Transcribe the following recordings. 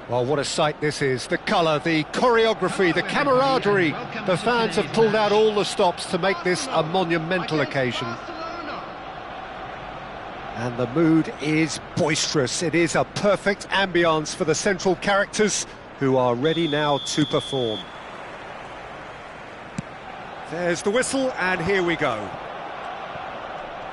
Well, what a sight this is. The colour, the choreography, the camaraderie. The fans have pulled out all the stops to make this a monumental occasion. And the mood is boisterous. It is a perfect ambience for the central characters who are ready now to perform. There's the whistle, and here we go.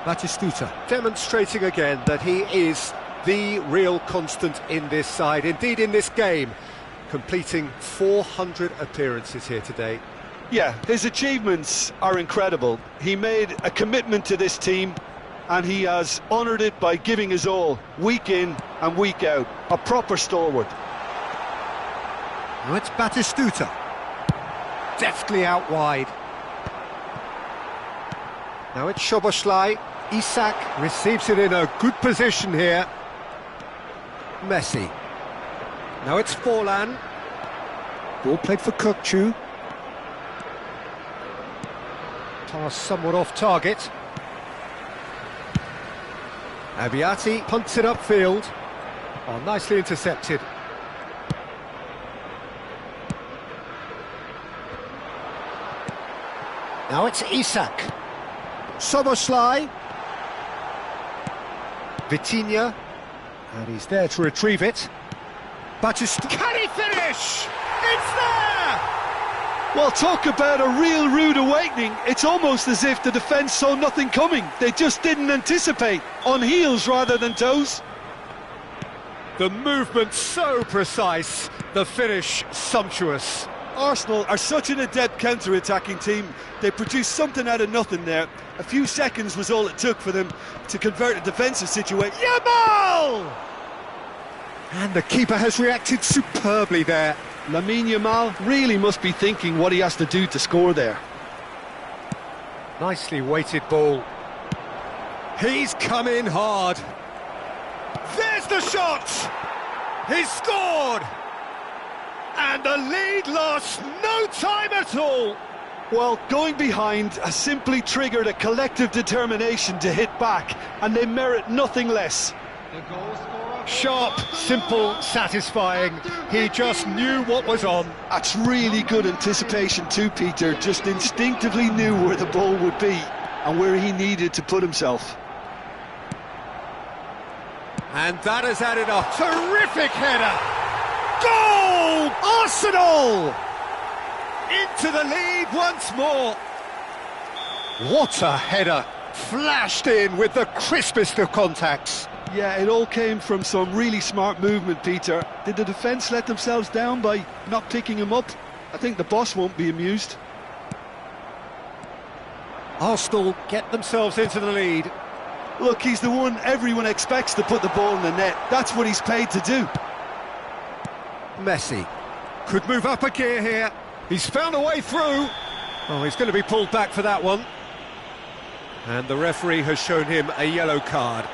Batistuta demonstrating again that he is the real constant in this side, indeed in this game, completing 400 appearances here today. Yeah, his achievements are incredible. He made a commitment to this team and he has honoured it by giving his all, week in and week out. A proper stalwart. Now it's Batistuta, deftly out wide. Now it's Szoboszlai. Isak receives it in a good position here. Messi. Now it's Forlan. Ball played for Kukçu. Pass somewhat off target. Abiati punts it upfield. Oh, nicely intercepted. Now it's Isak. Szoboszlai. Vitinha. And he's there to retrieve it. Batistuta. Can he finish? It's there! Well, talk about a real rude awakening. It's almost as if the defence saw nothing coming. They just didn't anticipate. On heels rather than toes. The movement so precise, the finish sumptuous. Arsenal are such an adept counter-attacking team. They produced something out of nothing there. A few seconds was all it took for them to convert a defensive situation. Yamal! And the keeper has reacted superbly there. Lamine Yamal really must be thinking what he has to do to score there. Nicely weighted ball. He's come in hard. There's the shot! He's scored! And the lead lost no time at all. Well, going behind has simply triggered a collective determination to hit back, and they merit nothing less. Sharp, simple, satisfying. He just knew what was on. That's really good anticipation too, Peter. Just instinctively knew where the ball would be and where he needed to put himself. And that has added a terrific header. Goal! Arsenal! Into the lead once more. What a header. Flashed in with the crispest of contacts. Yeah, it all came from some really smart movement, Peter. Did the defence let themselves down by not picking him up? I think the boss won't be amused. Arsenal get themselves into the lead. Look, he's the one everyone expects to put the ball in the net. That's what he's paid to do. Messi could move up a gear here. He's found a way through. Oh, he's going to be pulled back for that one. And the referee has shown him a yellow card.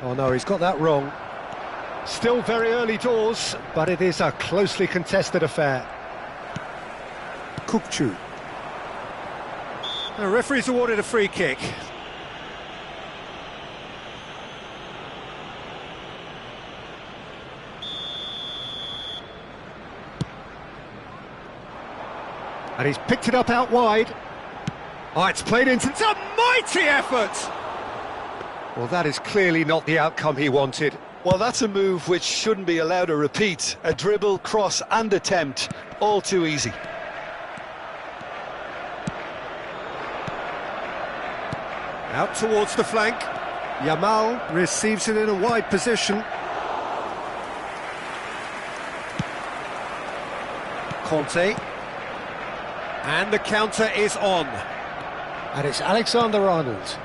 Oh no, he's got that wrong. Still very early doors, but it is a closely contested affair. Kukçu. The referee's awarded a free kick. And he's picked it up out wide. Oh, it's played into... It's a mighty effort! Well, that is clearly not the outcome he wanted. Well, that's a move which shouldn't be allowed to repeat. A dribble, cross and attempt, all too easy. Out towards the flank. Yamal receives it in a wide position. Conte. And the counter is on. And it's Alexander-Arnold.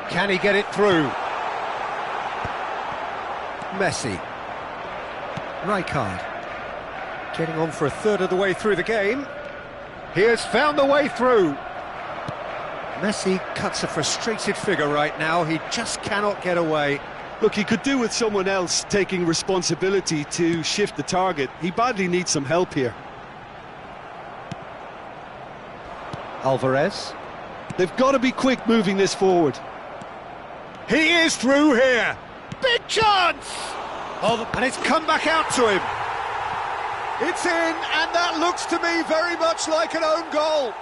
Can he get it through? Messi. Rijkaard. Getting on for a third of the way through the game. He has found the way through. Messi cuts a frustrated figure right now. He just cannot get away. Look, he could do with someone else taking responsibility to shift the target. He badly needs some help here. Alvarez. They've got to be quick moving this forward. He is through here. Big chance! Oh, and it's come back out to him. It's in, and that looks to me very much like an own goal.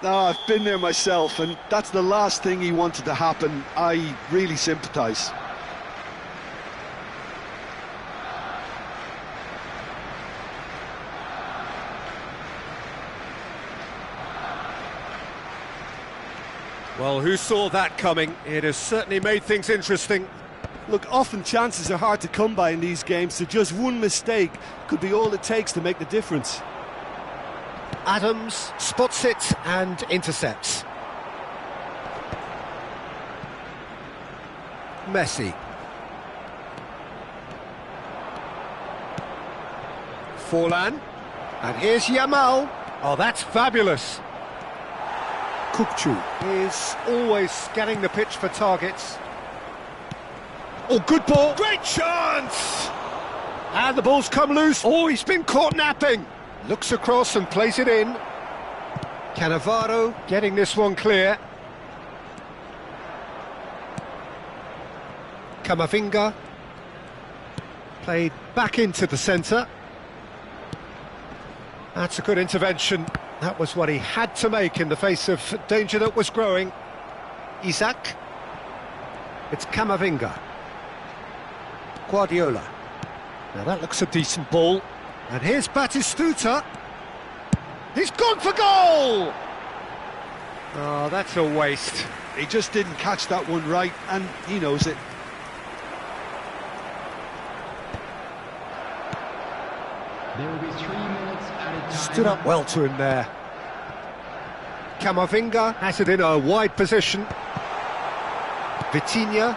No, I've been there myself, and that's the last thing he wanted to happen. I really sympathise. Well, who saw that coming? It has certainly made things interesting. Look, often chances are hard to come by in these games, so just one mistake could be all it takes to make the difference. Adams spots it and intercepts. Messi. Forlan. And here's Yamal. Oh, that's fabulous. Kukçu is always scanning the pitch for targets. Oh, good ball. Great chance! And the ball's come loose. Oh, he's been caught napping. Looks across and plays it in. Cannavaro getting this one clear. Camavinga. Played back into the centre. That's a good intervention. That was what he had to make in the face of danger that was growing. Isaac. It's Camavinga. Guardiola. Now that looks a decent ball. And here's Batistuta. He's gone for goal! Oh, that's a waste. He just didn't catch that one right, and he knows it. There will be 3 minutes at a time. Stood up well to him there. Camavinga has it in a wide position. Vitinha.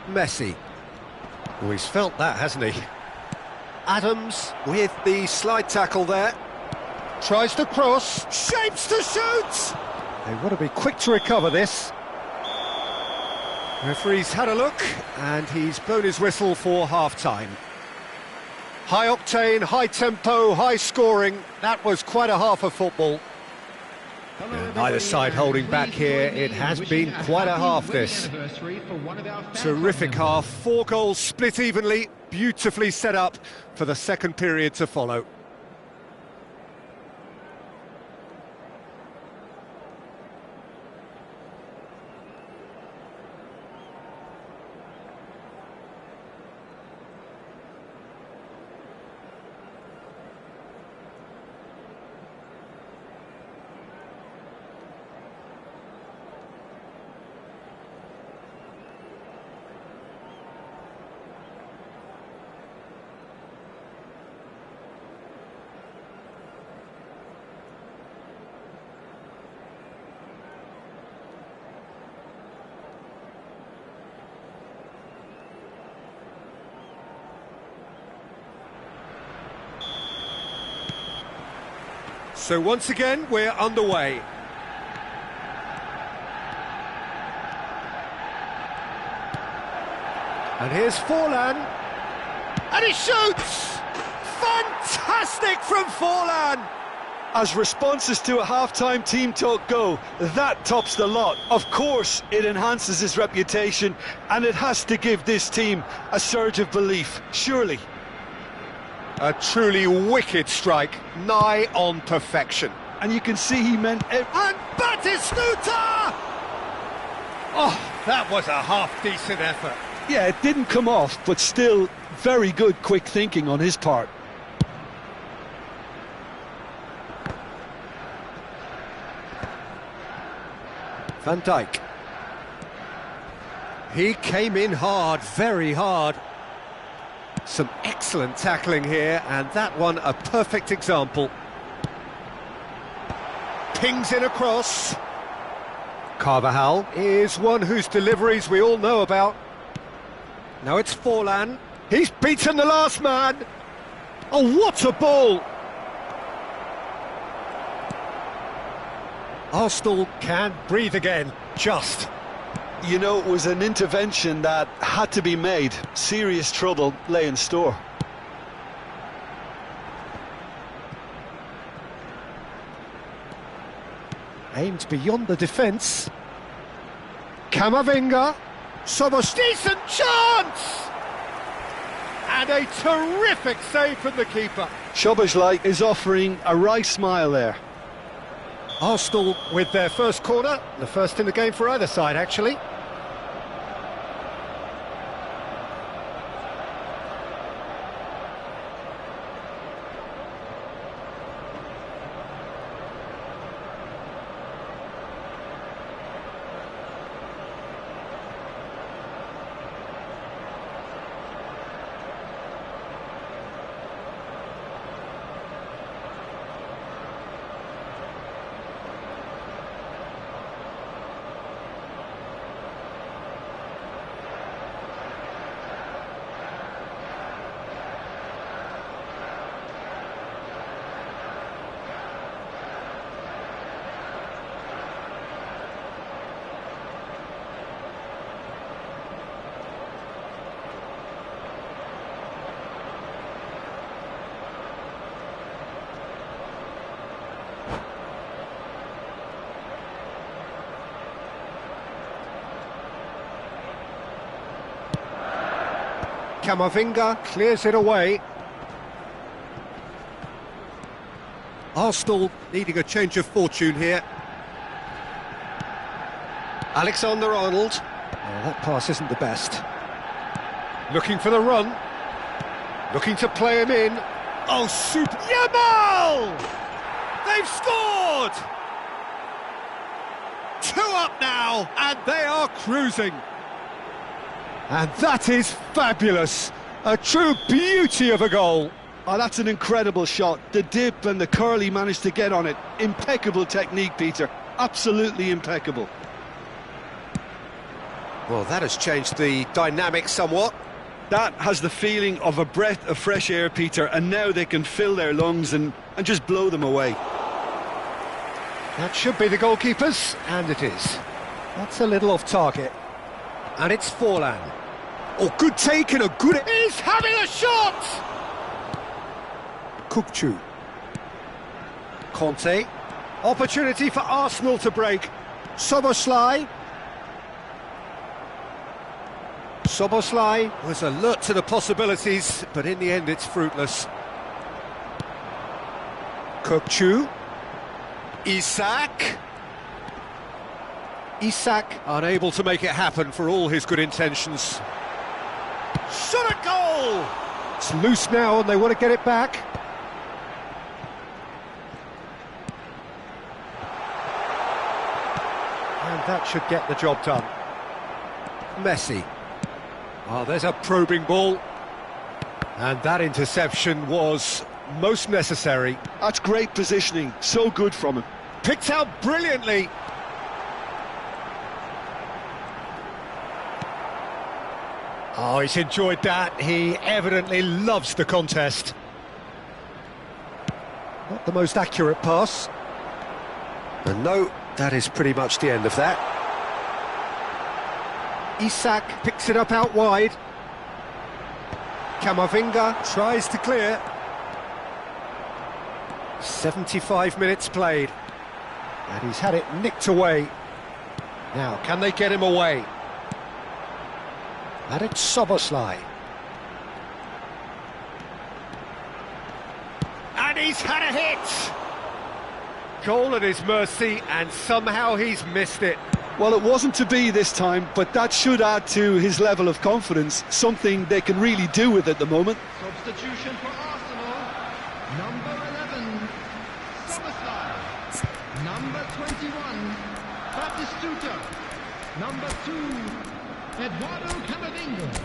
Messi. Oh, he's felt that, hasn't he? Adams with the slide tackle there. Tries to cross. Shapes to shoot! They want to be quick to recover this. Referee's had a look, and he's blown his whistle for half-time. High octane, high tempo, high scoring. That was quite a half of football. And neither side holding back here. It has been quite a half, this. Terrific half. 4 goals split evenly. Beautifully set up for the second period to follow. So once again, we're underway. And here's Forlan. And he shoots! Fantastic from Forlan! As responses to a half-time team talk go, that tops the lot. Of course, it enhances his reputation, and it has to give this team a surge of belief, surely. A truly wicked strike, nigh on perfection. and you can see he meant it. And Batistuta! Oh, that was a half-decent effort. Yeah, it didn't come off, but still very good quick thinking on his part. Van Dijk. He came in hard, very hard. Some excellent tackling here, and that one a perfect example. Pings in across. Carvajal is one whose deliveries we all know about. Now it's Forlan. He's beaten the last man. Oh, what a ball! Arsenal can breathe again, just. You know, it was an intervention that had to be made. Serious trouble lay in store. Aimed beyond the defence. Camavinga. Somos decent chance! And a terrific save from the keeper. Szoboszlai is offering a wry smile there. Arsenal with their first corner, the first in the game for either side, actually. Camavinga clears it away. Arsenal needing a change of fortune here. Alexander-Arnold. Oh, that pass isn't the best. Looking for the run. Looking to play him in. Oh, super. Yamal! They've scored! 2 up now, and they are cruising. And that is fabulous. A true beauty of a goal. Oh, that's an incredible shot. The dip and the curl he managed to get on it. Impeccable technique, Peter. Absolutely impeccable. Well, that has changed the dynamic somewhat. That has the feeling of a breath of fresh air, Peter, and now they can fill their lungs and just blow them away. That should be the goalkeepers, and it is. That's a little off target. And it's Forlan. Oh, good take and a good... He's having a shot! Kukçu. Conte. Opportunity for Arsenal to break. Szoboszlai. Szoboszlai was alert to the possibilities, but in the end it's fruitless. Kukçu. Isak. Isak unable to make it happen for all his good intentions. Shot a goal! It's loose now and they want to get it back. And that should get the job done. Messi. Oh, there's a probing ball. And that interception was most necessary. That's great positioning, so good from him. Picked out brilliantly. Oh, he's enjoyed that. He evidently loves the contest. Not the most accurate pass. And no, that is pretty much the end of that. Isak picks it up out wide. Camavinga tries to clear. 75 minutes played. And he's had it nicked away. Now, can they get him away? And it's Szoboszlai. And he's had a hit! Goal at his mercy, and somehow he's missed it. Well, it wasn't to be this time, but that should add to his level of confidence, something they can really do with at the moment. Substitution for Arsenal. Number 11, Summerside. Number 21, Batistuta. Number 2, Eduardo Camavinga.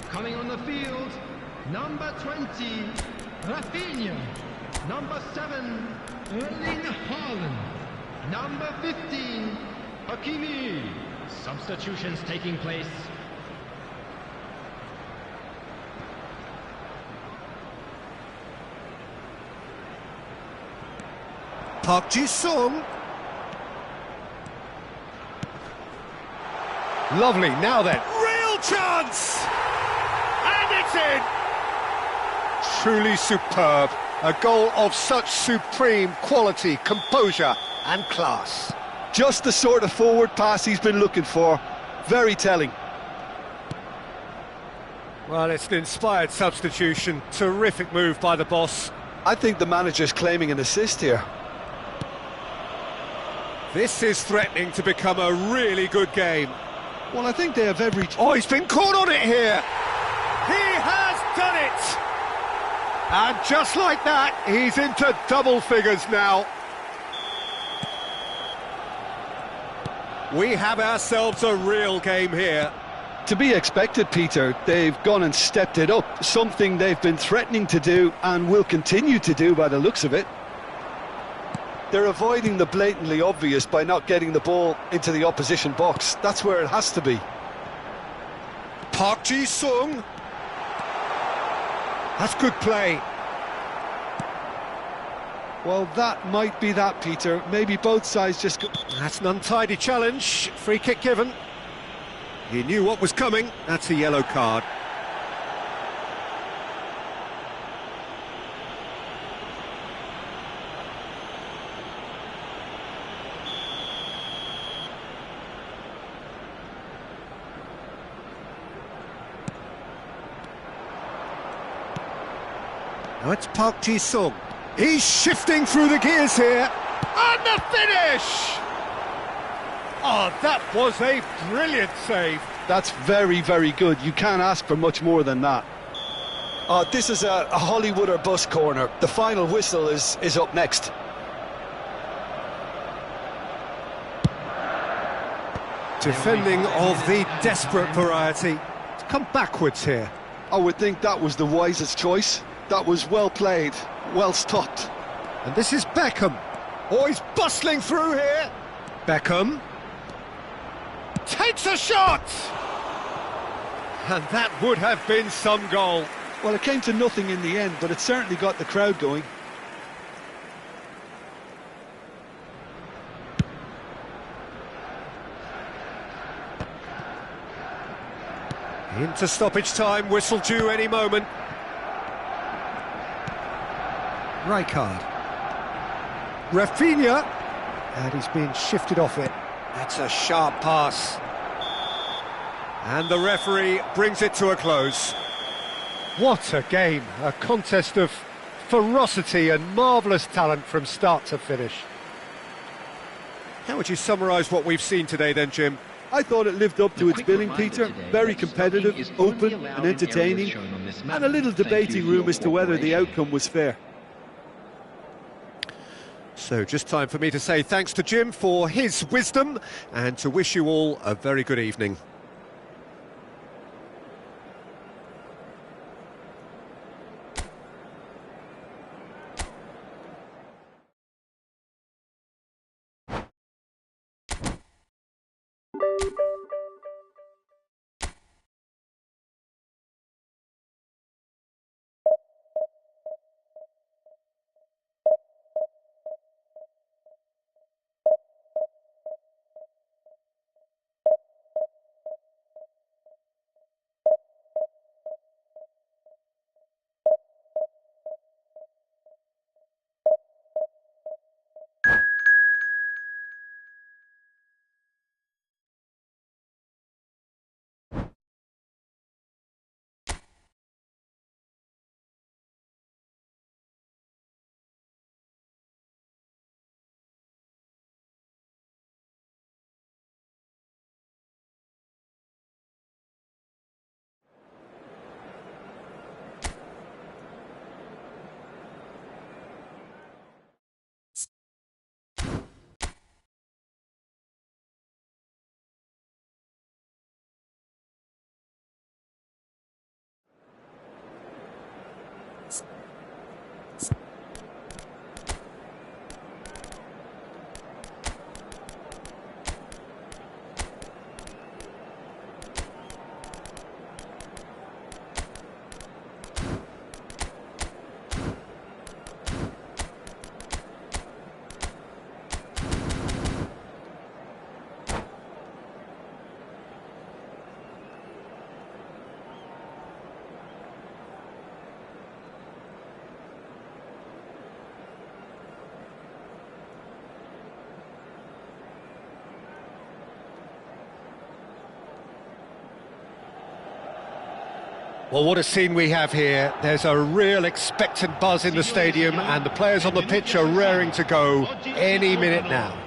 Coming on the field, number 20, Rafinha. Number 7, Erling Haaland. Number 15, Hakimi. Substitutions taking place. Park Ji-sung. Lovely, now then. Real chance! And it's in! Truly superb. A goal of such supreme quality, composure and class. Just the sort of forward pass he's been looking for. Very telling. Well, it's an inspired substitution. Terrific move by the boss. I think the manager's claiming an assist here. This is threatening to become a really good game. Well, I think they have every... Oh, he's been caught on it here. He has done it. And just like that, he's into double figures now. We have ourselves a real game here. To be expected, Peter. They've gone and stepped it up, something they've been threatening to do and will continue to do by the looks of it. They're avoiding the blatantly obvious by not getting the ball into the opposition box. That's where it has to be. Park Ji-sung. That's good play. Well, that might be that, Peter. Maybe both sides just... That's an untidy challenge. Free kick given. He knew what was coming. That's a yellow card. Now it's Park Ji-sung. He's shifting through the gears here. And the finish! Oh, that was a brilliant save. That's very, very good. You can't ask for much more than that. This is a Hollywood or bus corner. The final whistle is up next. Defending of the desperate variety. It's come backwards here. I would think that was the wisest choice. That was well played, well stopped. And this is Beckham. Oh, he's bustling through here. Beckham takes a shot! And that would have been some goal. Well, it came to nothing in the end, but it certainly got the crowd going. Into stoppage time, whistle due any moment. Rijkaard. Rafinha. And he's been shifted off it. That's a sharp pass. And the referee brings it to a close. What a game. A contest of ferocity and marvellous talent from start to finish. How would you summarise what we've seen today then, Jim? I thought it lived up to its billing, Peter. Very competitive, open and entertaining, and a little debating room as to whether the outcome was fair. So just time for me to say thanks to Jim for his wisdom and to wish you all a very good evening. Well, what a scene we have here. There's a real expectant buzz in the stadium, and the players on the pitch are raring to go any minute now.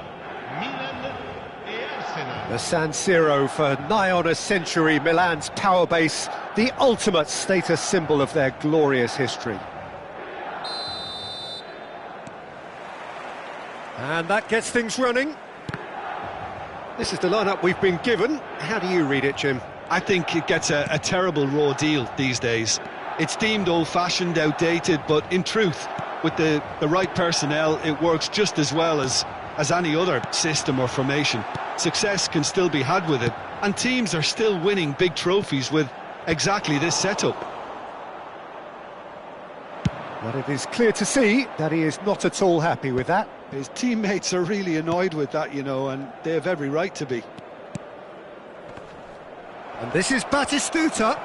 The San Siro, for nigh on a century, Milan's power base, the ultimate status symbol of their glorious history. And that gets things running. This is the lineup we've been given. How do you read it, Jim? I think it gets a terrible raw deal these days. It's deemed old-fashioned, outdated, but in truth, with the right personnel, it works just as well as any other system or formation. Success can still be had with it, and teams are still winning big trophies with exactly this setup. But it is clear to see that he is not at all happy with that. His teammates are really annoyed with that, you know, and they have every right to be. And this is Batistuta.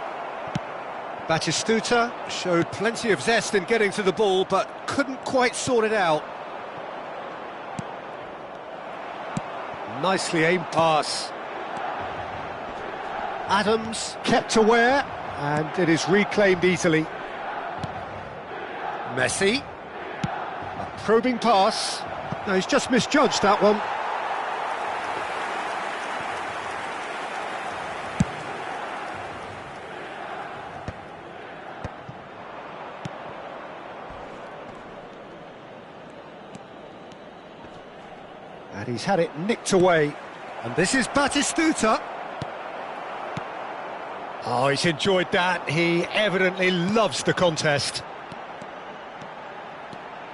Batistuta showed plenty of zest in getting to the ball, but couldn't quite sort it out. Nicely aimed pass. Adams kept aware, and it is reclaimed easily. Messi. A probing pass. No, he's just misjudged that one. And he's had it nicked away. And this is Batistuta. Oh, he's enjoyed that. He evidently loves the contest.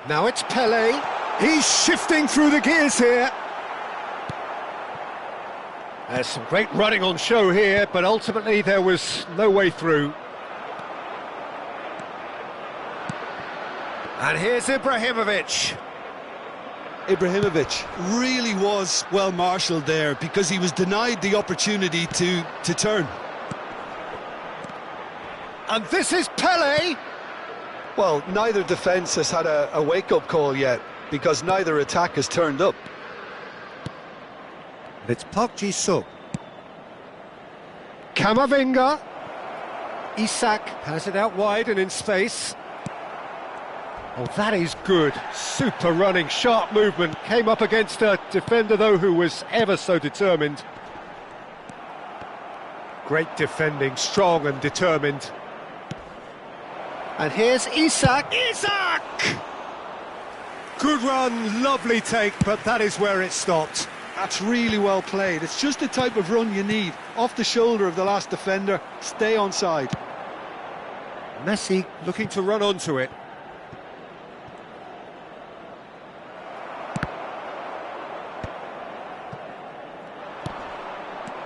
Now it's Pele. He's shifting through the gears here. There's some great running on show here, but ultimately there was no way through. And here's Ibrahimovic. Ibrahimovic really was well marshalled there because he was denied the opportunity to turn. And this is Pele. Well, neither defence has had a wake-up call yet because neither attack has turned up. It's Park Ji-sung. Camavinga. Isak has it out wide and in space. Oh, that is good. Super running, sharp movement. Came up against a defender, though, who was ever so determined. Great defending, strong and determined. And here's Isak. Isak! Good run, lovely take, but that is where it stopped. That's really well played. It's just the type of run you need. Off the shoulder of the last defender, stay onside. Messi looking to run onto it.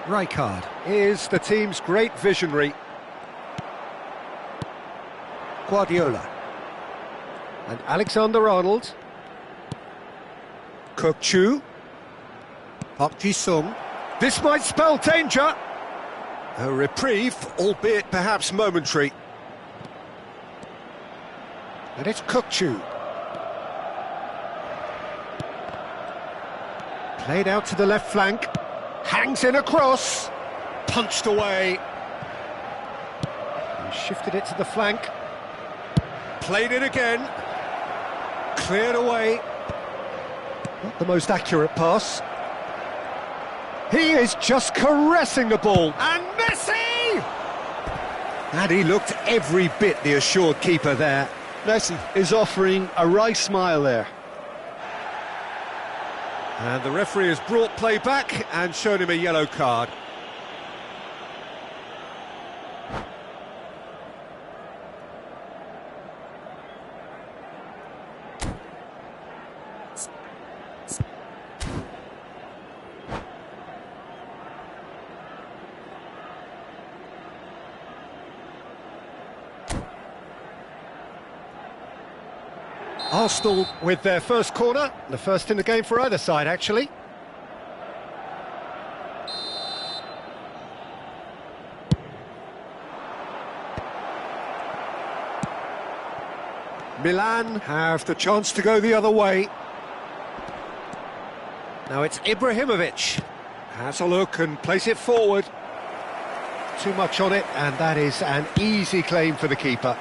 Rijkaard is the team's great visionary. Guardiola. And Alexander-Arnold. Kökçü. Park Ji-sung. This might spell danger. A reprieve, albeit perhaps momentary. And it's Kökçü. Played out to the left flank. Hangs in a cross. Punched away. He shifted it to the flank. Played it again. Cleared away. Not the most accurate pass. He is just caressing the ball. And Messi! And he looked every bit the assured keeper there. Messi is offering a wry smile there. And the referee has brought play back and shown him a yellow card. Arsenal with their first corner, the first in the game for either side, actually. Milan have the chance to go the other way. Now it's Ibrahimovic. Has a look and place it forward. too much on it, and that is an easy claim for the keeper.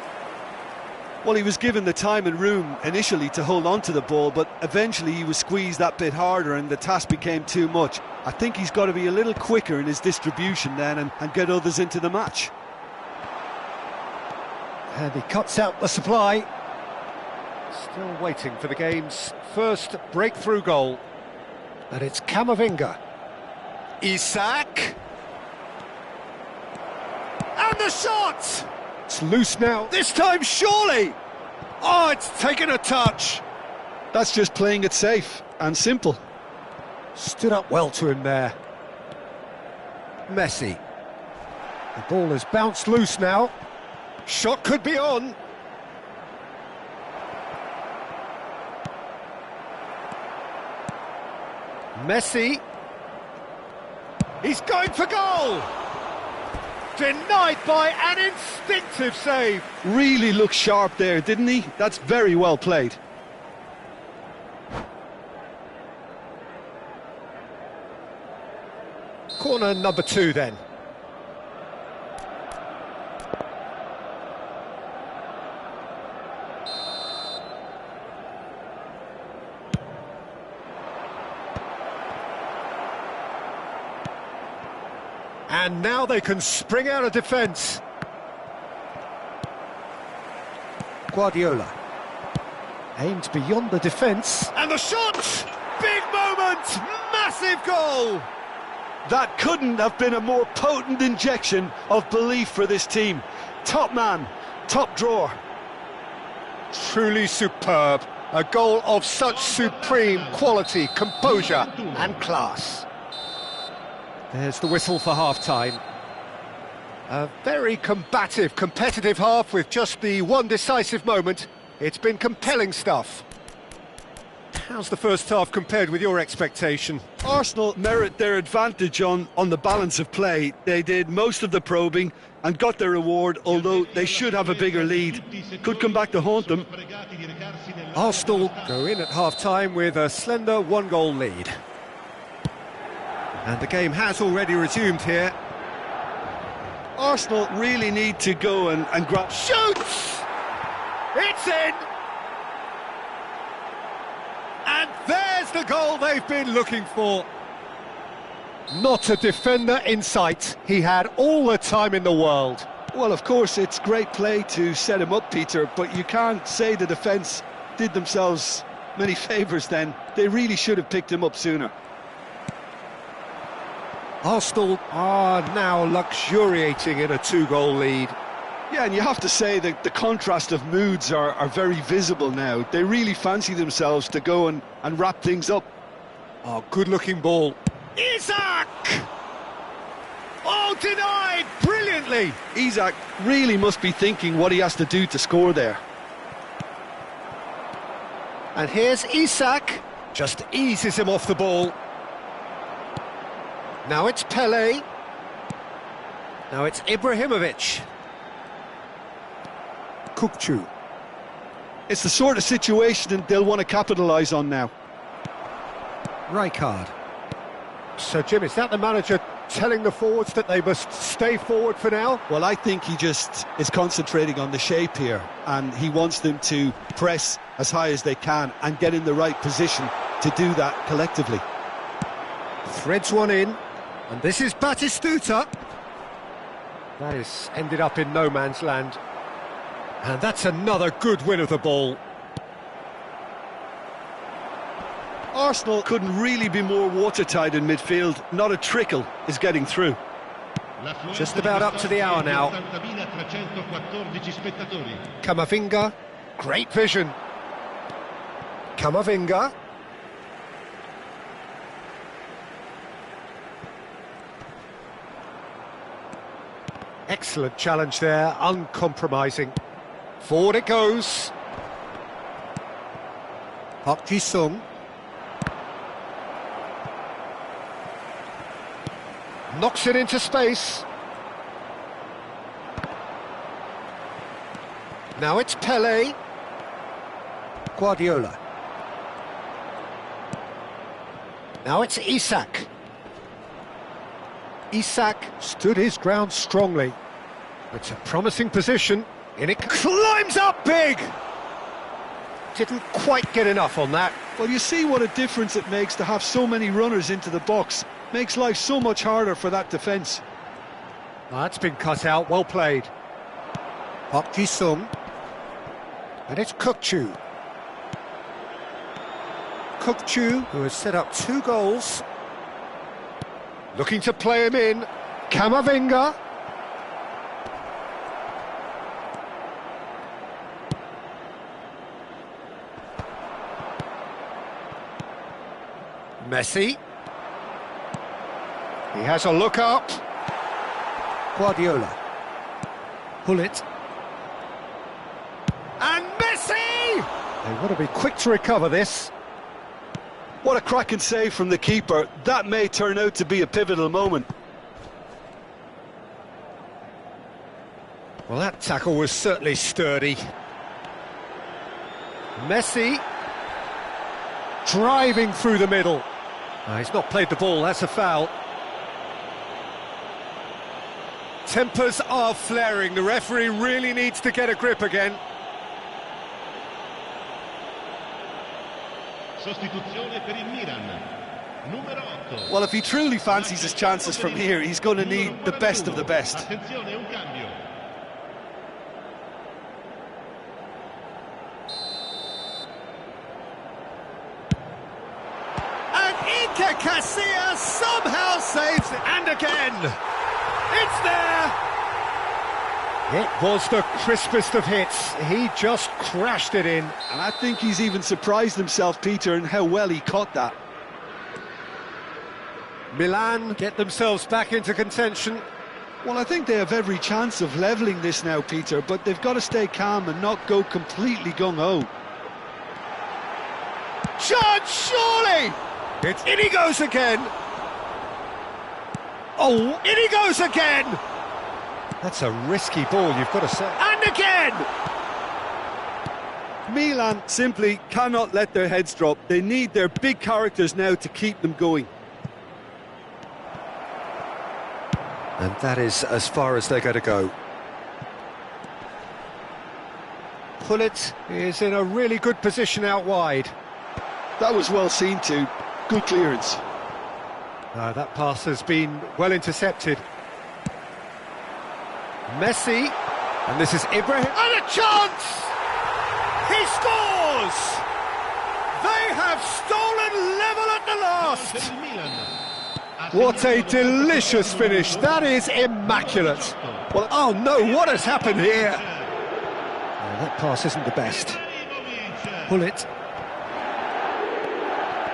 Well, he was given the time and room initially to hold on to the ball, but eventually he was squeezed that bit harder and the task became too much. I think he's got to be a little quicker in his distribution then and get others into the match. And he cuts out the supply. Still waiting for the game's first breakthrough goal. And it's Camavinga. Isak. And the shot! It's loose now. This time, surely! Oh, it's taken a touch. That's just playing it safe and simple. Stood up well to him there. Messi. The ball has bounced loose now. Shot could be on. Messi. He's going for goal! Denied by an instinctive save. Really looked sharp there, didn't he? That's very well played. Corner number 2 then. And now they can spring out of defence. Guardiola. Aimed beyond the defence. And the shot! Big moment! Massive goal! That couldn't have been a more potent injection of belief for this team. Top man, top drawer. Truly superb. A goal of such supreme quality, composure and class. There's the whistle for half-time. A very combative, competitive half with just the one decisive moment. It's been compelling stuff. How's the first half compared with your expectation? Arsenal merit their advantage on the balance of play. They did most of the probing and got their reward, although they should have a bigger lead. Could come back to haunt them. Arsenal go in at half-time with a slender one-goal lead. And the game has already resumed here. Arsenal really need to go and grab... Shoots! It's in! And there's the goal they've been looking for. Not a defender in sight. He had all the time in the world. Well, of course, it's great play to set him up, Peter, but you can't say the defence did themselves many favours then. They really should have picked him up sooner. Arsenal are now luxuriating in a 2-goal lead. Yeah, and you have to say that the contrast of moods are very visible now. They really fancy themselves to go and wrap things up. Oh, good-looking ball. Isak! Oh, denied brilliantly! Isak really must be thinking what he has to do to score there. And here's Isak. Just eases him off the ball. Now it's Pele. Now it's Ibrahimovic. Kukçu. It's the sort of situation that they'll want to capitalise on now. Rijkaard. So, Jim, is that the manager telling the forwards that they must stay forward for now? Well, I think he just is concentrating on the shape here, and he wants them to press as high as they can and get in the right position to do that collectively. Threads one in, and this is Batistuta. That is ended up in no man's land. And that's another good win of the ball. Arsenal couldn't really be more watertight in midfield. Not a trickle is getting through. Just about up to the hour now. Camavinga, great vision. Camavinga. Excellent challenge there, uncompromising. Forward it goes. Park Ji-sung. Knocks it into space. Now it's Pele. Guardiola. Now it's Isak. Isak stood his ground strongly. It's a promising position, and it climbs up big! Didn't quite get enough on that. Well, you see what a difference it makes to have so many runners into the box. Makes life so much harder for that defence. That's been cut out, well played. Park Ji-sung. And it's Kukchu. Kukchu, who has set up 2 goals. Looking to play him in. Kamavinga. Messi. He has a look up. Guardiola. Pull it. And Messi! They want to be quick to recover this. What a cracking save from the keeper. That may turn out to be a pivotal moment. Well, that tackle was certainly sturdy. Messi. Driving through the middle. He's not played the ball, that's a foul. Tempers are flaring. The referee really needs to get a grip again. Sostituzione per il Milan. Numero 8. Well, if he truly fancies his chances from here, he's going to need the best of the best. Attenzione, un cambio. And Iker Casillas somehow saves it. And again. It's there! It was the crispest of hits. He just crashed it in. And I think he's even surprised himself, Peter, in how well he caught that. Milan get themselves back into contention. Well, I think they have every chance of levelling this now, Peter, but they've got to stay calm and not go completely gung-ho. Chance, surely! In he goes again! Oh, in he goes again! That's a risky ball, you've got to say. And again! Milan simply cannot let their heads drop. They need their big characters now to keep them going. And that is as far as they're going to go. Pullet is in a really good position out wide. That was well seen too. Good clearance. That pass has been well intercepted. Messi, and this is Ibrahim, and a chance! He scores! They have stolen level at the last! What a delicious finish, that is immaculate. Well, oh no, what has happened here? That pass isn't the best. Pull it.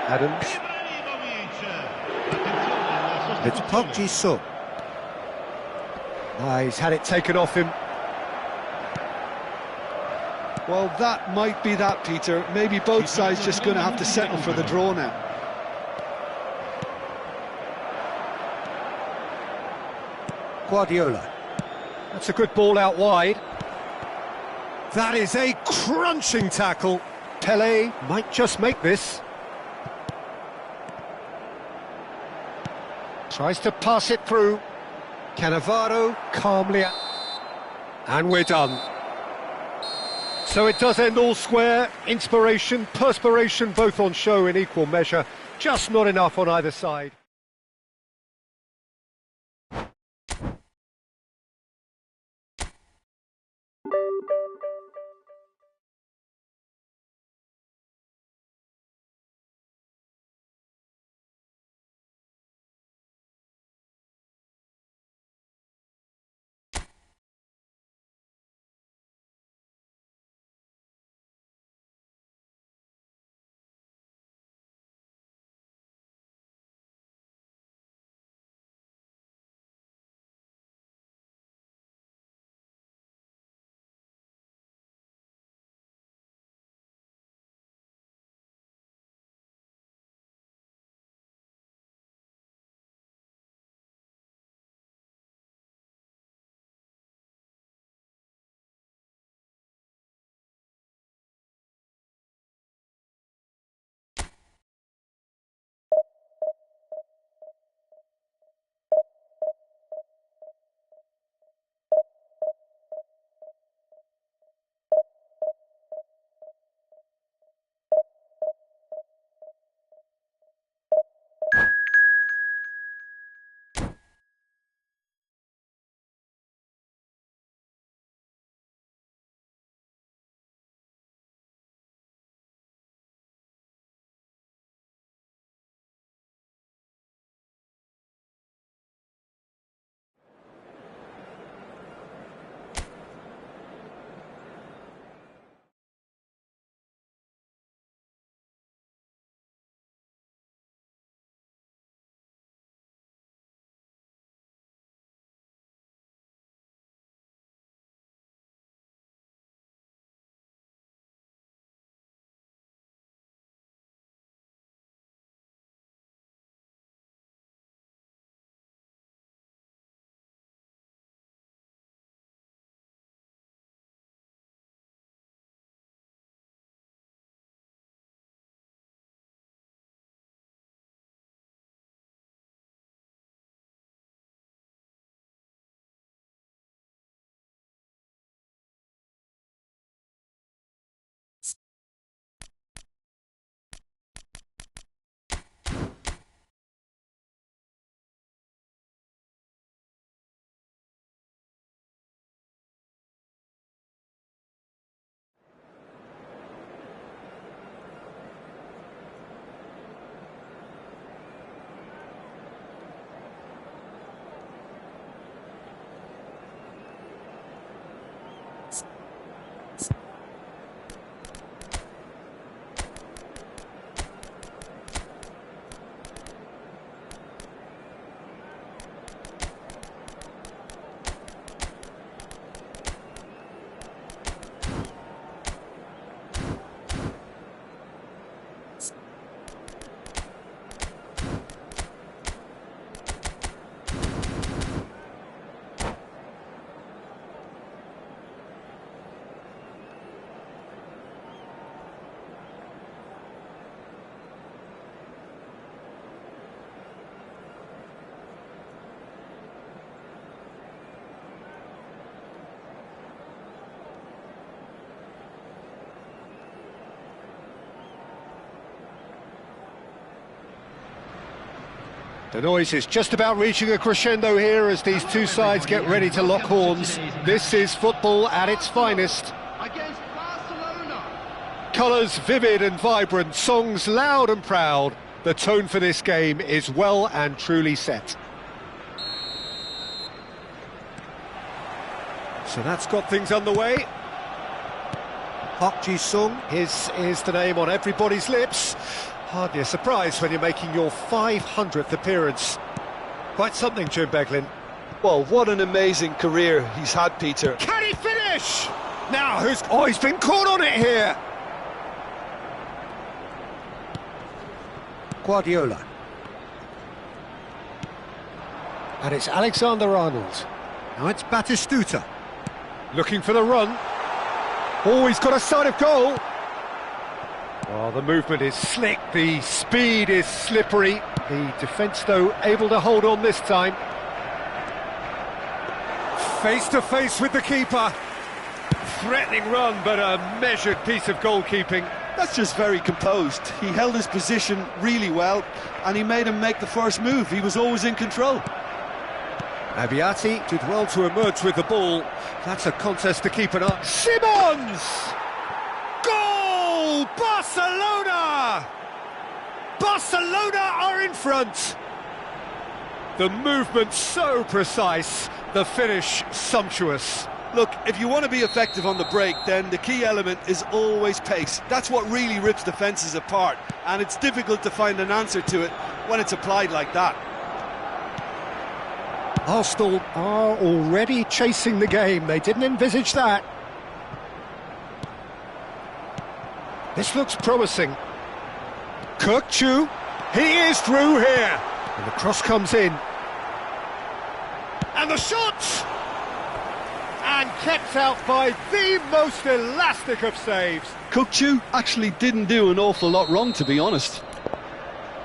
Adams. It's Park Ji-sung. He's had it taken off him. Well, that might be that, Peter. Maybe both sides just going to have to settle for the draw now. Guardiola. That's a good ball out wide. That is a crunching tackle. Pele might just make this. Tries to pass it through. Cannavaro calmly. And we're done. So it does end all square. Inspiration, perspiration, both on show in equal measure. Just not enough on either side. The noise is just about reaching a crescendo here as these two sides get ready to lock horns. This is football at its finest. Against Barcelona. Colours vivid and vibrant, songs loud and proud. The tone for this game is well and truly set. So that's got things underway. Park Ji-sung is the name on everybody's lips. Hardly a surprise when you're making your 500th appearance. Quite something, Jim Beglin. Well, what an amazing career he's had, Peter. Can he finish? Now, he's been caught on it here. Guardiola. And it's Alexander-Arnold. Now it's Batistuta. Looking for the run. Oh, he's got a sight of goal. Well, the movement is slick, the speed is slippery. The defence, though, able to hold on this time. Face to face with the keeper. Threatening run, but a measured piece of goalkeeping. That's just very composed. He held his position really well, and he made him make the first move. He was always in control. Abiati did well to emerge with the ball. That's a contest to keep an eye. Simons! Goal! Barcelona! Barcelona are in front. The movement so precise, the finish sumptuous. Look, if you want to be effective on the break, then the key element is always pace. That's what really rips defences apart, and it's difficult to find an answer to it when it's applied like that. Arsenal are already chasing the game. They didn't envisage that. This looks promising. Kirkchu, he is through here. And the cross comes in. And the shot! And kept out by the most elastic of saves. Kirkchu actually didn't do an awful lot wrong, to be honest.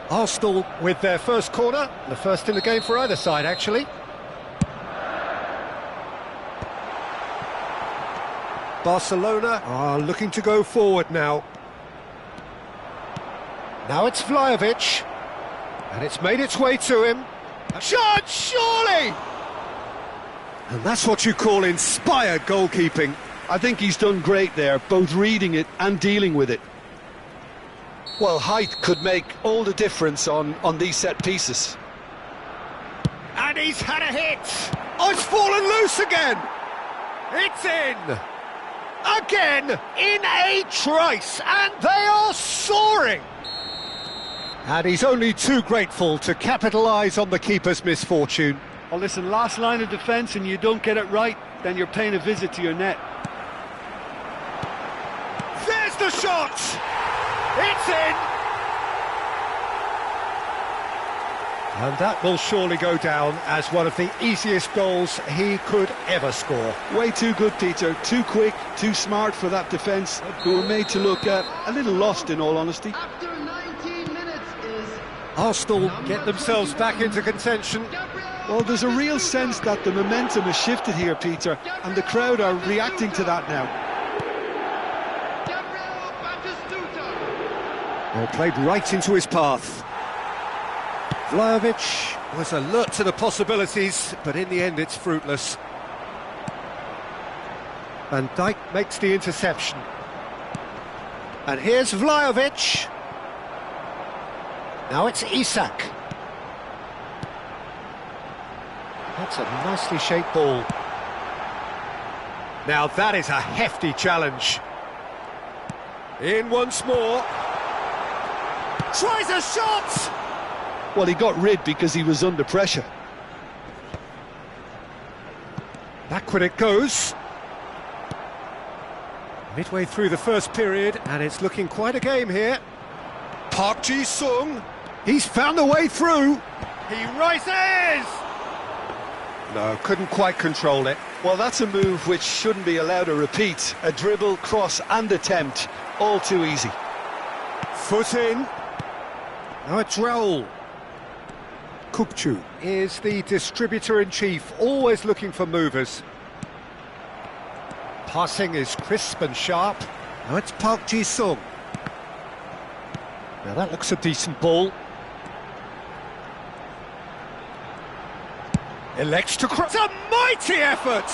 Arsenal with their first corner, the first in the game for either side, actually. Barcelona are looking to go forward now. Now it's Vlahovic, and it's made its way to him. Shot, surely! And that's what you call inspired goalkeeping. I think he's done great there, both reading it and dealing with it. Well, height could make all the difference on these set pieces. And he's had a hit! Oh, it's fallen loose again! It's in! Again, in a trice, and they are soaring! And he's only too grateful to capitalise on the keeper's misfortune. Well, listen, last line of defence and you don't get it right, then you're paying a visit to your net. There's the shot! It's in! And that will surely go down as one of the easiest goals he could ever score. Way too good, Peter. Too quick, too smart for that defence, who were made to look a little lost, in all honesty. After 19 minutes is Arsenal get themselves back into contention. Well, there's a real sense that the momentum has shifted here, Peter, and the crowd are reacting to that now. Well, played right into his path. Vlahovic was alert to the possibilities, but in the end it's fruitless. Van Dijk makes the interception. And here's Vlahovic. Now it's Isak. That's a nicely shaped ball. Now that is a hefty challenge. In once more. Tries a shot! Well, he got rid because he was under pressure. Backward it goes. Midway through the first period, and it's looking quite a game here. Park Ji-sung, he's found a way through. He rises! No, couldn't quite control it. Well, that's a move which shouldn't be allowed to repeat. A dribble, cross and attempt, all too easy. Foot in. Now it's Raul. Kirkchu is the distributor-in-chief, always looking for movers. Passing is crisp and sharp. Now it's Park Ji-sung. Now that looks a decent ball. Elects to cross. A mighty effort!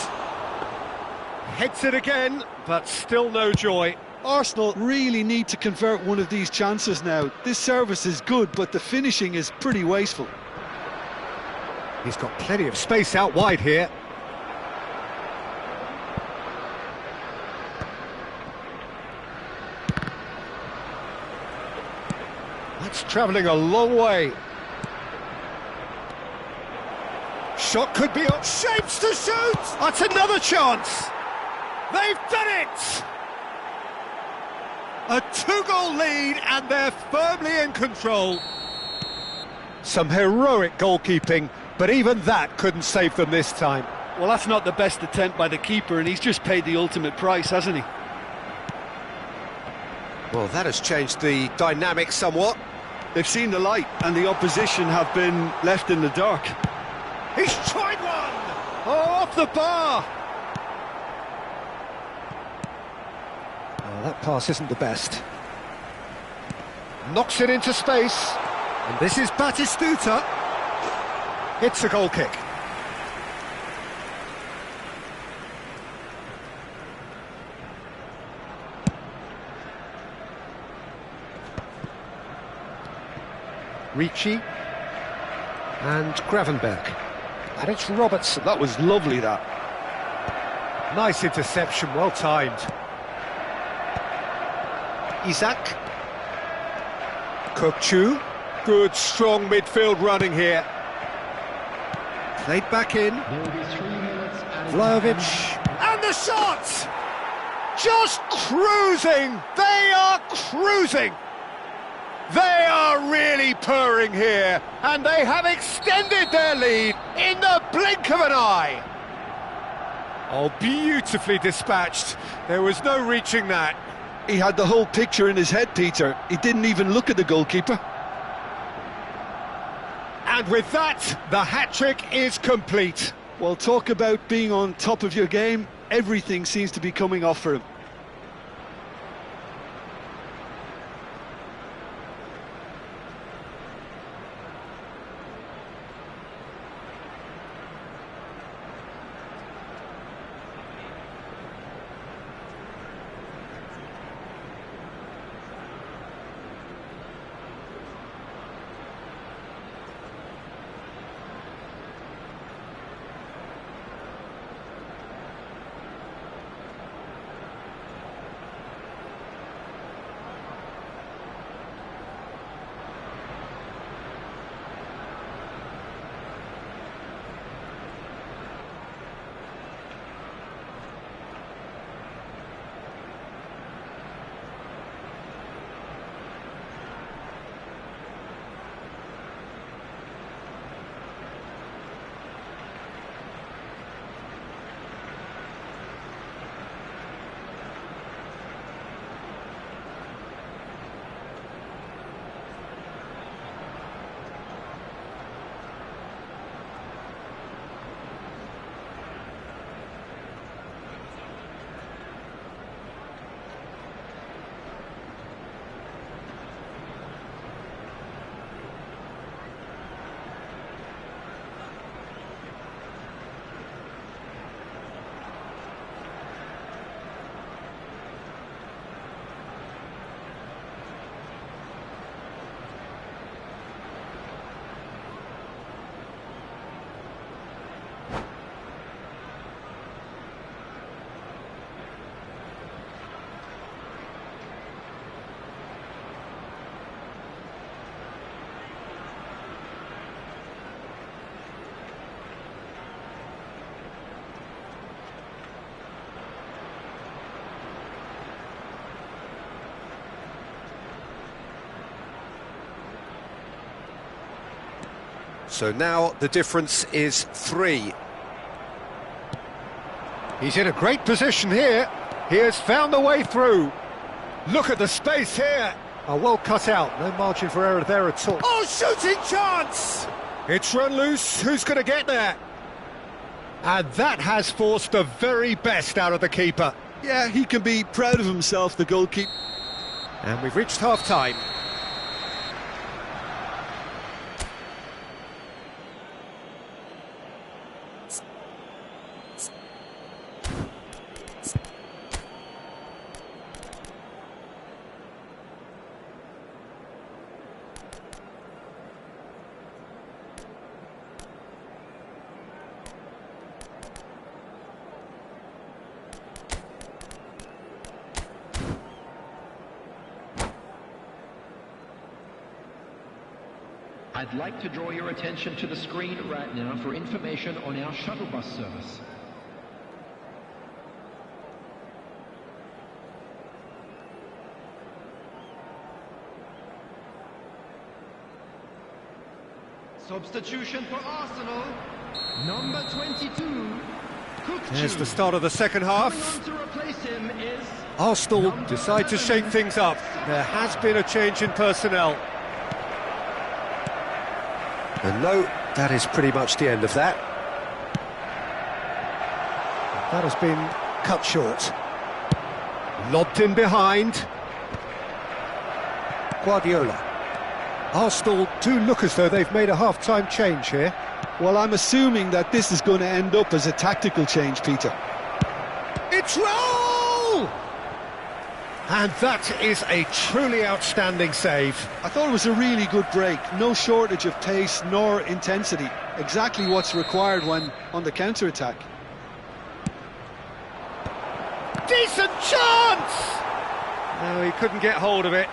Heads it again, but still no joy. Arsenal really need to convert one of these chances now. This service is good, but the finishing is pretty wasteful. He's got plenty of space out wide here. That's travelling a long way. Shot could be on. Shapes to shoot! That's another chance! They've done it! A 2-goal lead and they're firmly in control. Some heroic goalkeeping, but even that couldn't save them this time. Well, that's not the best attempt by the keeper, and he's just paid the ultimate price, hasn't he? Well, that has changed the dynamic somewhat. They've seen the light, and the opposition have been left in the dark. He's tried one! Oh, off the bar! Oh, that pass isn't the best. Knocks it into space. And this is Batistuta. It's a goal kick. Ricci and Gravenberg. And it's Robertson. That was lovely, that. Nice interception, well timed. Isaac. Kokchu. Good, strong midfield running here. Played back in. Vlahovic. And the shot! Just cruising! They are cruising! They are really purring here, and they have extended their lead in the blink of an eye. Oh, beautifully dispatched. There was no reaching that. He had the whole picture in his head, Peter. He didn't even look at the goalkeeper. And with that, the hat-trick is complete. Well, talk about being on top of your game. Everything seems to be coming off for him. So now the difference is 3. He's in a great position here. He has found the way through. Look at the space here. Oh, well cut out. No margin for error there at all. Oh, shooting chance! It's run loose. Who's going to get there? And that has forced the very best out of the keeper. Yeah, he can be proud of himself, the goalkeeper. And we've reached half-time. I'd like to draw your attention to the screen right now for information on our shuttle bus service. Substitution for Arsenal, number 22. There's the start of the second half. Arsenal decide to shake things up. There has been a change in personnel. And no, that is pretty much the end of that. That has been cut short. Lobbed in behind. Guardiola. Arsenal do look as though they've made a half-time change here. Well, I'm assuming that this is going to end up as a tactical change, Peter. It's Raul! And that is a truly outstanding save. I thought it was a really good break. No shortage of pace nor intensity. Exactly what's required when on the counter-attack. Decent chance! No, he couldn't get hold of it.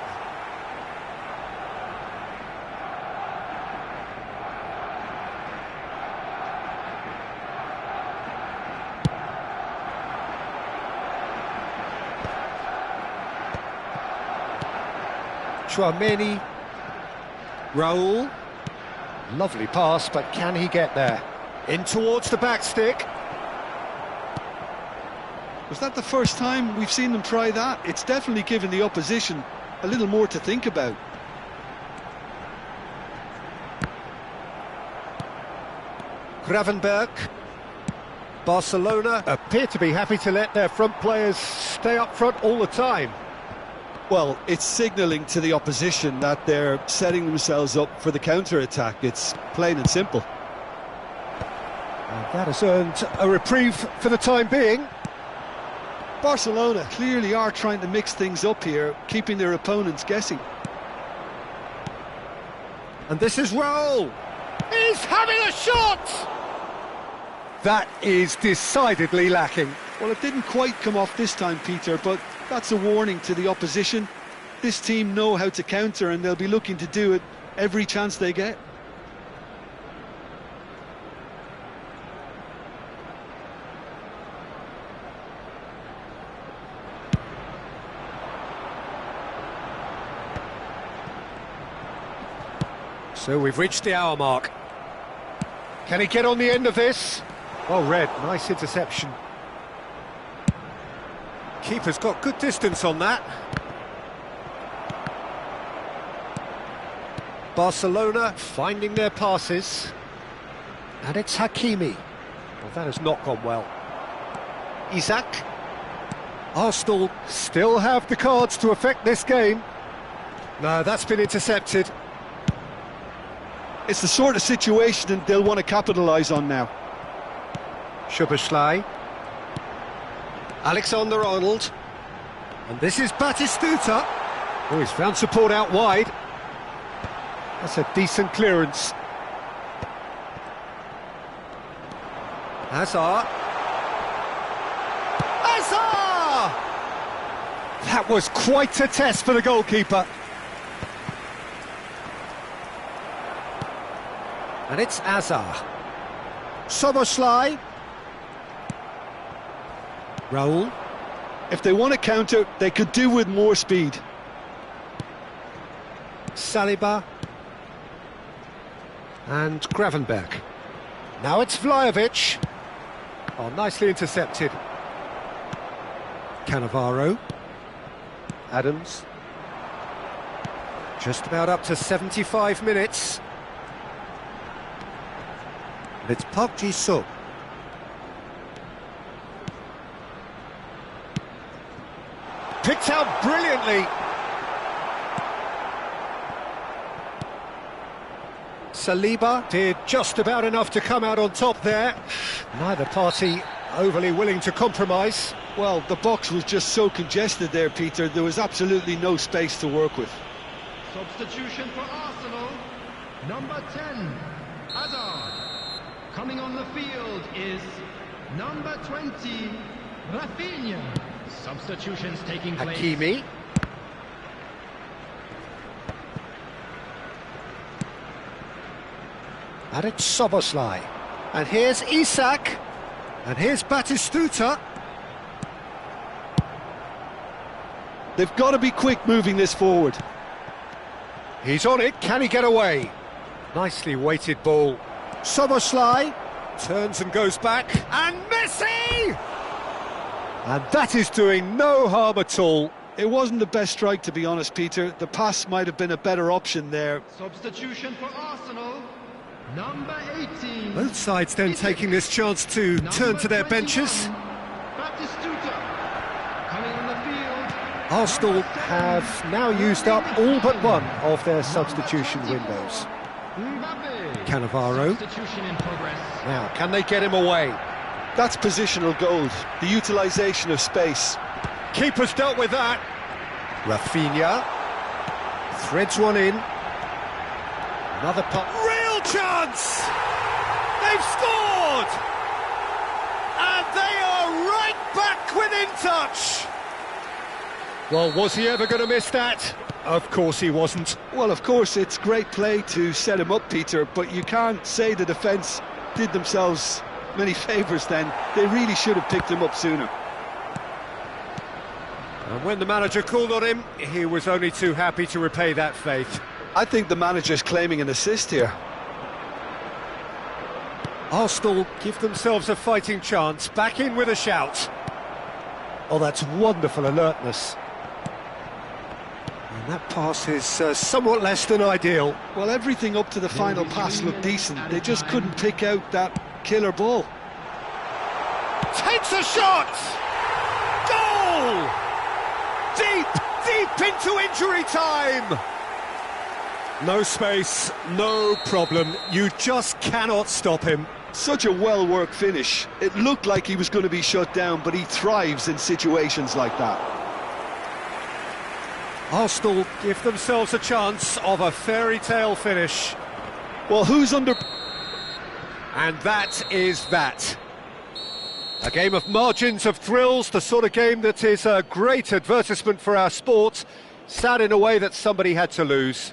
Chouameni, Raul, lovely pass, but can he get there? In towards the back stick. Was that the first time we've seen them try that? It's definitely given the opposition a little more to think about. Gravenberch. Barcelona appear to be happy to let their front players stay up front all the time. Well, it's signalling to the opposition that they're setting themselves up for the counter-attack. It's plain and simple. And that has earned a reprieve for the time being. Barcelona clearly are trying to mix things up here, keeping their opponents guessing. And this is Raul. He's having a shot! That is decidedly lacking. Well, it didn't quite come off this time, Peter, but that's a warning to the opposition. This team know how to counter and they'll be looking to do it every chance they get. So we've reached the hour mark. Can he get on the end of this? Well read, nice interception. Keeper's got good distance on that. Barcelona finding their passes. And it's Hakimi. Well, that has not gone well. Isaac. Arsenal still have the cards to affect this game. No, that's been intercepted. It's the sort of situation that they'll want to capitalise on now. Szoboszlai. Alexander-Arnold. And this is Batistuta. Oh, he's found support out wide. That's a decent clearance. Hazard. Hazard! That was quite a test for the goalkeeper. And it's Hazard. Szoboszlai. Raul. If they want to counter, they could do with more speed. Saliba. And Gravenberch. Now it's Vlahovic. Oh, nicely intercepted. Cannavaro. Adams. Just about up to 75 minutes. And it's Park Ji-sung. Picked out brilliantly. Saliba did just about enough to come out on top there. Neither party overly willing to compromise. Well, the box was just so congested there, Peter. There was absolutely no space to work with. Substitution for Arsenal, number 10, Hazard. Coming on the field is number 20, Rafinha. Substitutions taking place. Hakimi. And it's Soboslai. And here's Isak. And here's Batistuta. They've got to be quick moving this forward. He's on it, can he get away? Nicely weighted ball. Soboslai turns and goes back. And Messi! And that is doing no harm at all. It wasn't the best strike, to be honest, Peter. The pass might have been a better option there. Substitution for Arsenal. Number 18. Both sides then taking this chance to turn to their benches. Batistuta. Coming on the field. Arsenal have now used up all but one of their substitution windows. Mbappe. Cannavaro. Substitution in progress. Now, can they get him away? That's positional gold, the utilisation of space. Keeper's dealt with that. Rafinha threads one in. Another pop. Real chance! They've scored! And they are right back within touch! Well, was he ever going to miss that? Of course he wasn't. Well, of course, it's great play to set him up, Peter, but you can't say the defence did themselves many favours then. They really should have picked him up sooner. And when the manager called on him, he was only too happy to repay that faith. I think the manager's claiming an assist here. Arsenal give themselves a fighting chance, back in with a shout. Oh, that's wonderful alertness. And that pass is somewhat less than ideal. Well, everything up to the final pass looked decent. They just couldn't pick out that killer ball. Takes a shot! Goal! Deep into injury time! No space, no problem. You just cannot stop him. Such a well-worked finish. It looked like he was going to be shut down, but he thrives in situations like that. Arsenal give themselves a chance of a fairy tale finish. Well, who's under... And that is that. A game of margins, of thrills, the sort of game that is a great advertisement for our sport. Sad in a way that somebody had to lose.